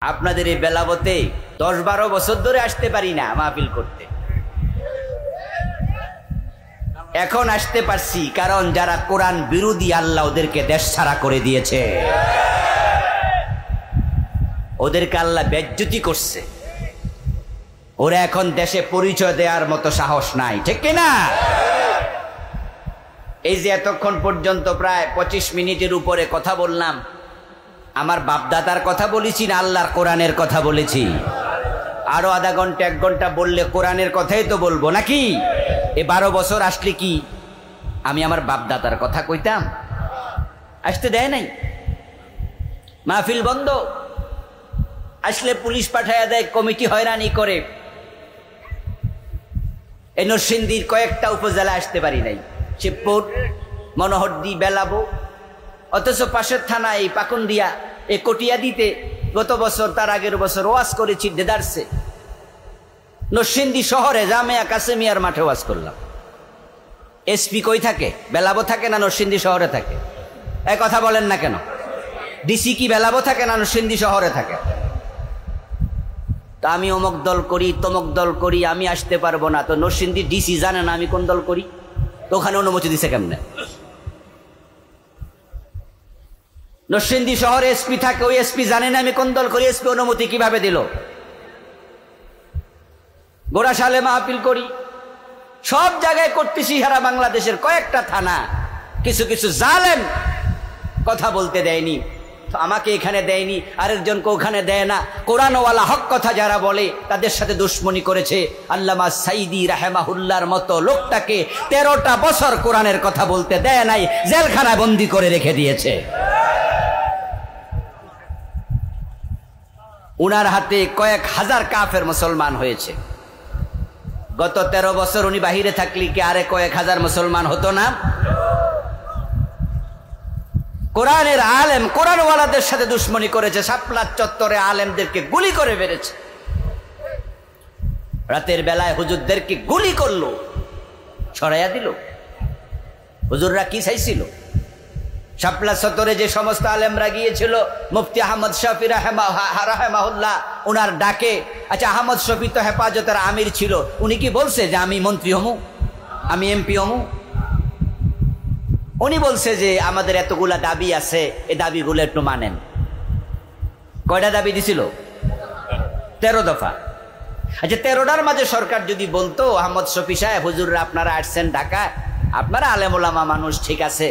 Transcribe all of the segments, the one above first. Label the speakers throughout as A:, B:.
A: আপনাদের এই বেলাবতে 10-12 বছর ধরে আসতে পারি না মাহফিল করতে। এখন আসতে পারছি কারণ যারা কোরআন বিরোধী আল্লাহ ওদেরকে দেশ ছাড়া করে দিয়েছে, ওদেরকে আল্লাহ বেজ্জতি করছে। ওরা এখন দেশে পরিচয় দেওয়ার মতো সাহস নাই, ঠিক কিনা? এই যে এতক্ষণ পর্যন্ত প্রায় 25 মিনিটের উপরে কথা বললাম, আমার বাপদাদার কথা বলেছি না আল্লাহর কোরআনের কথা বলেছি? আরো আধা ঘন্টা 1 ঘন্টা বললে কোরআনের কথাই তো বলবো নাকি? এই 12 বছর আসলে কি আমি আমার বাপদাদার কথা কইতাম? আসতে দেয় নাই, মাহফিল বন্ধ, আসলে পুলিশ পাঠায়া দেয়, কমিটি হয়রানি করে। এই নরসিংদীর কয়েকটা উপজেলা আসতে পারি নাই, শিবপুর, মনোহরদী, বেলাবো, অথচ পাশের থানা এই পাকুন্দিয়া, এই কটিয়া দিতে গত বছর তার আগের বছর ওয়াজ করেছি দেদারসে। নরসিংদী শহরে জামিয়া কাসেমিয়ার মাঠে ওয়াজ করলাম। এসপি কই থাকে? বেলাবো থাকে না নরসিংদী শহরে থাকে? এই কথা বলেন না কেন? ডিসি কি বেলাবো থাকে না নরসিংদী শহরে থাকে? তা আমি অমুক দল করি, তমুক দল করি, আমি আসতে পারবো না। তো নরসিংদী ডিসি জানে না আমি কোন দল করি? তো ওখানে অনুমতি দিছে কেমনে? নরসিংদী শহরে এসপি থাকে, ওই এসপি জানে না আমি কোন দল করি, এসপি অনুমতি কিভাবে দিল? গোড়াশালে মাহফিল করি, সব জায়গায় করতেছি, সারা বাংলাদেশের কয়েকটা থানা। কিছু কিছু জালেম কথা বলতে দেয়নি, আমাকে এখানে দেয়নি, আরেকজনকে ওখানে দেয় না। কোরআনওয়ালা হক কথা যারা বলে তাদের সাথে দুশ্মনী করেছে। আল্লামা সাইদি রাহেমাহুল্লাহর মতো লোকটাকে 13টা বছর কোরআনের কথা বলতে দেয় নাই, জেলখানায় বন্দি করে রেখে দিয়েছে। উনার হাতে কয়েক হাজার কাফের মুসলমান হয়েছে। গত 13 বছর উনি বাহিরে থাকলে কি আরে কয়েক হাজার মুসলমান হতো না? কোরআনের আলেম কোরআনওয়ালাদের সাথে দুশ্মনী করেছে, শাপলার চত্বরে আলেমদেরকে গুলি করে বেড়েছে। রাতের বেলায় হুজুরদেরকে গুলি করলো, ছড়াইয়া দিল। হুজুররা কি চাইছিল? শাপলা চত্বরে যে সমস্ত আলেমরা গিয়েছিল, মুফতি আহমদ শফি রাহেমাহুল্লাহ উনার ডাকে, আচ্ছা আহমদ শফি তো হেফাজতের আমির ছিল, উনি কি বলছে যে আমি মন্ত্রী হমু, আমি এমপি হমু? উনি বলছে যে আমাদের এতগুলা দাবি আছে, এই দাবিগুলো একটু মানেন। কয়টা দাবি দিছিল? 13 দফা। আচ্ছা 13টার মাঝে সরকার যদি বলতো আহমদ শফি সাহেব, হুজুররা আপনারা আসছেন ঢাকায়, আপনারা আলেম ওলামা মানুষ, ঠিক আছে,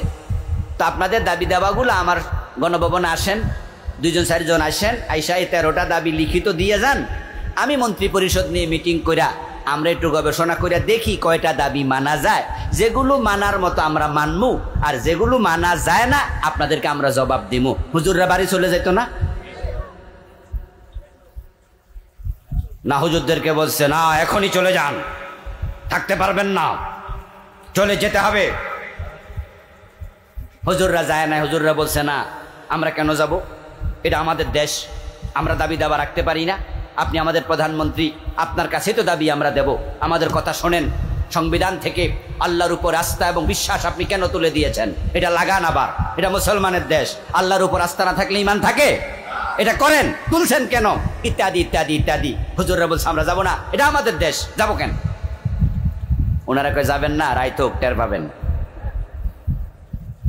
A: তো আপনাদের দাবি দাবাগুলো আমার গণভবনে আসেন, 2-4 জন আসেন, আইসা এই 13টা দাবি লিখিত দিয়ে যান, আমি মন্ত্রী পরিষদ নিয়ে মিটিং কইরা আমরা একটু গবেষণা করে দেখি কয়টা দাবি মানা যায়, যেগুলো মানার মতো আমরা মানবো, আর যেগুলো মানা যায় না আপনাদেরকে আমরা জবাব দিব। হুজুররা বাড়ি চলে যেত না? না, হুজুরদেরকে বলছে না এখনই চলে যান, থাকতে পারবেন না, চলে যেতে হবে। হুজুররা যায় না, হুজুররা বলছে না আমরা কেন যাব, এটা আমাদের দেশ, আমরা দাবি দাবা রাখতে পারি না, আপনি আমাদের প্রধানমন্ত্রী, আপনার কাছে তো দাবি আমরা দেব, আমাদের কথা শোনেন। সংবিধান থেকে আল্লাহর উপর আস্থা এবং বিশ্বাস আপনি কেন তুলে দিয়েছেন? এটা লাগান, আবার এটা মুসলমানের দেশ, আল্লাহর উপর আস্থা না থাকলে ঈমান থাকে? এটা করেন, তুলছেন কেন? ইত্যাদি ইত্যাদি ইত্যাদি। হুজুররা বলছে আমরা যাব না, এটা আমাদের দেশ, যাব কেন? ওনারা কয় যাবেন না, রাইতো টের পাবেন।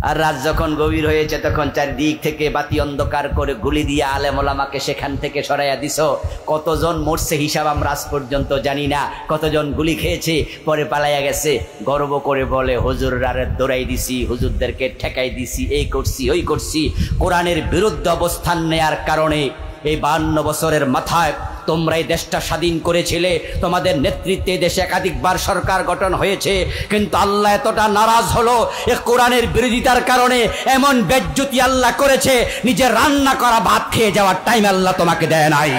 A: আর রাত যখন গভীর হয়েছে তখন চারিদিক থেকে বাতি অন্ধকার করে গুলি দিয়ে আলেম ওলামাকে সেখান থেকে সরাইয়া দিছ। কতজন মরছে হিসাব আমরা আজ পর্যন্ত জানি না, কতজন গুলি খেয়েছে, পরে পালাইয়া গেছে। গর্ব করে বলে হুজুররা দৌড়াই দিছি, হুজুরদেরকে ঠেকাই দিছি, এই করছি ওই করছি। কোরআনের বিরুদ্ধে অবস্থান নেয়ার কারণে এই 52 বছরের মাথায় তোমরা এই দেশটা স্বাধীন করেছিলে, তোমাদের নেতৃত্বে দেশে একাধিকবার সরকার গঠন হয়েছে, কিন্তু আল্লাহ এতটা নারাজ হলো এ কোরআনের বিরোধিতার কারণে, এমন বেজ্জতি আল্লাহ করেছে, নিজে রান্না করা ভাত খেয়ে যাওয়ার টাইম আল্লাহ তোমাকে দেয় নাই।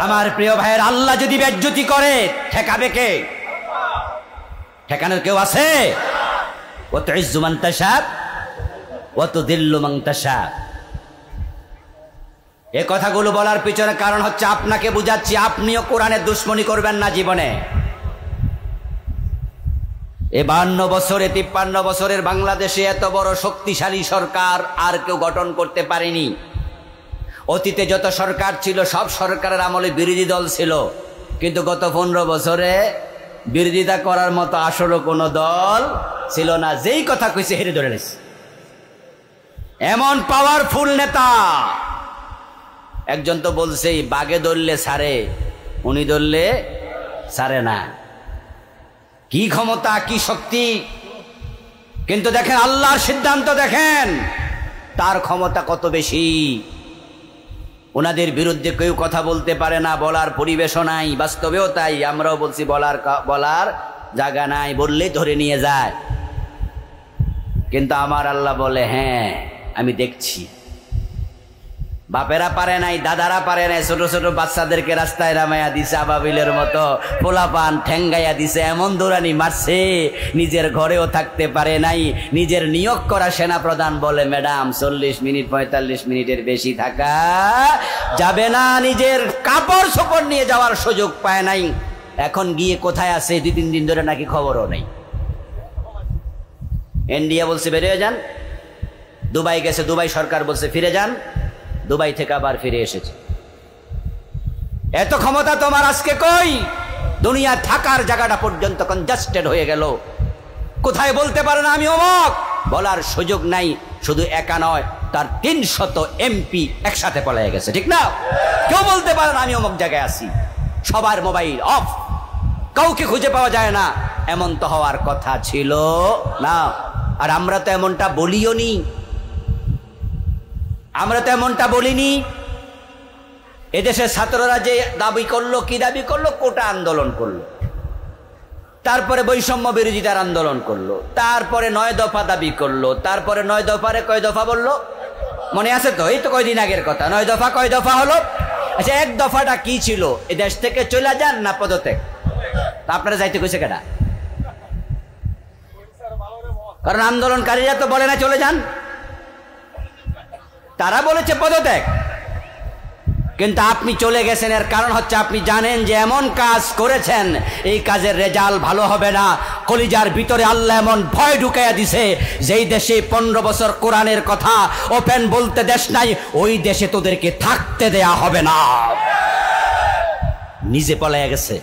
A: আমার প্রিয় ভাইয়ের, আল্লাহ যদি বেজ্জতি করে ঠেকাবে কে? ঠেকানোর কেউ আছে? ও তো ইজ্জু মান তাশা ও তো দিল্লু মান তাশা। এ কথাগুলো বলার পিছনে কারণ হচ্ছে আপনাকে বুঝাচ্ছি, আপনিও কোরআনের দুশ্মনী করবেন না জীবনে। এ 52 বছরে 53 বছরের বাংলাদেশে এত বড় শক্তিশালী সরকার আর কেউ গঠন করতে পারেনি। অতীতে যত সরকার ছিল সব সরকারের আমলে বিরোধী দল ছিল, কিন্তু গত 15 বছরে বিরোধিতা করার মতো আসলে কোনো দল ছিল না। যেই কথা কইছে হেরে ধরে নিছে, এমন পাওয়ারফুল নেতা। একজন তো বলছেই বাগে ধরলে ছাড়ে, উনি ধরলে ছাড়ে না। কি ক্ষমতা, কি শক্তি! কিন্তু দেখেন আল্লাহর সিদ্ধান্ত, দেখেন তার ক্ষমতা কত বেশি। ওনাদের বিরুদ্ধে কেউ কথা বলতে পারে না, বলার পরিবেশও নাই। বাস্তবেও তাই, আমরাও বলছি বলার জায়গা নাই, বললেই ধরে নিয়ে যায়। কিন্তু আমার আল্লাহ বলে হ্যাঁ আমি দেখছি। বাপেরা পারে নাই, দাদারা পারে নাই, ছোট ছোট বাচ্চাদেরকে রাস্তায় নামাইয়া দিছে, আবাবিলের মতো পোলাপান ঠেঙ্গাইয়া দিছে, এমন দৌড়ানি মারছে নিজের ঘরেও থাকতে পারে নাই। নিজের নিয়োগ করা সেনা প্রধান বলে ম্যাডাম 40 মিনিট 45 মিনিটের বেশি থাকা যাবে না, নিজের কাপড় চোপড় নিয়ে যাওয়ার সুযোগ পায় নাই। এখন গিয়ে কোথায় আছে 2-3 দিন ধরে নাকি খবরও নেই। ইন্ডিয়া বলছে বেরিয়ে যান, দুবাই গেছে, দুবাই সরকার বলছে ফিরে যান, দুবাই থেকে আবার ফিরে এসেছে। এত ক্ষমতা তোমার আজকে কই? দুনিয়া থাকার জায়গাটা পর্যন্ত কনজাস্টেড হয়ে গেল। কোথায় বলতে পারে না আমি অমক, বলার সুযোগ নাই। শুধু একা নয়, তার 300 এমপি একসাথে পলায়ে গেছে, ঠিক না? কেউ বলতে পারে না আমি অমক জায়গায় আছি। সবার মোবাইল অফ, কাউকে খুঁজে পাওয়া যায় না। এমন তো হওয়ার কথা ছিল না। আর আমরা তো এমনটা বলিও নি, আমরা তো এমনটা বলিনি। এদেশের ছাত্ররা যে দাবি করলো, কি দাবি করলো? কোটা আন্দোলন করলো, তারপরে বৈষম্য বিরোধিতার আন্দোলন করলো, তারপরে 9 দফা দাবি করলো, তারপরে 9 দফারে কয় দফা বললো মনে আছে তো? এই তো কয়দিন আগের কথা। 9 দফা কয় দফা হলো? আচ্ছা, 1 দফাটা কি ছিল? এ দেশ থেকে চলে যান না পদত্যাগ? আপনারা যাইতে কইছে কেডা? কারণ আন্দোলনকারীরা তো বলে না চলে যান, তারা বলেছে পদত্যাগ। কিন্তু আপনি চলে গেছেন, এর কারণ হচ্ছে আপনি জানেন যে এমন কাজ করেছেন, এই কাজের রেজাল্ট ভালো হবে না। কলিজার ভিতরে আল্লাহ এমন ভয় ঢুকাইয়া দিছে, যেই দেশে 15 বছর কোরআনের কথা ওপেন বলতে দেশ নাই, ওই দেশে তোদেরকে থাকতে দেয়া হবে না। নিজে পলাইয়া গেছে।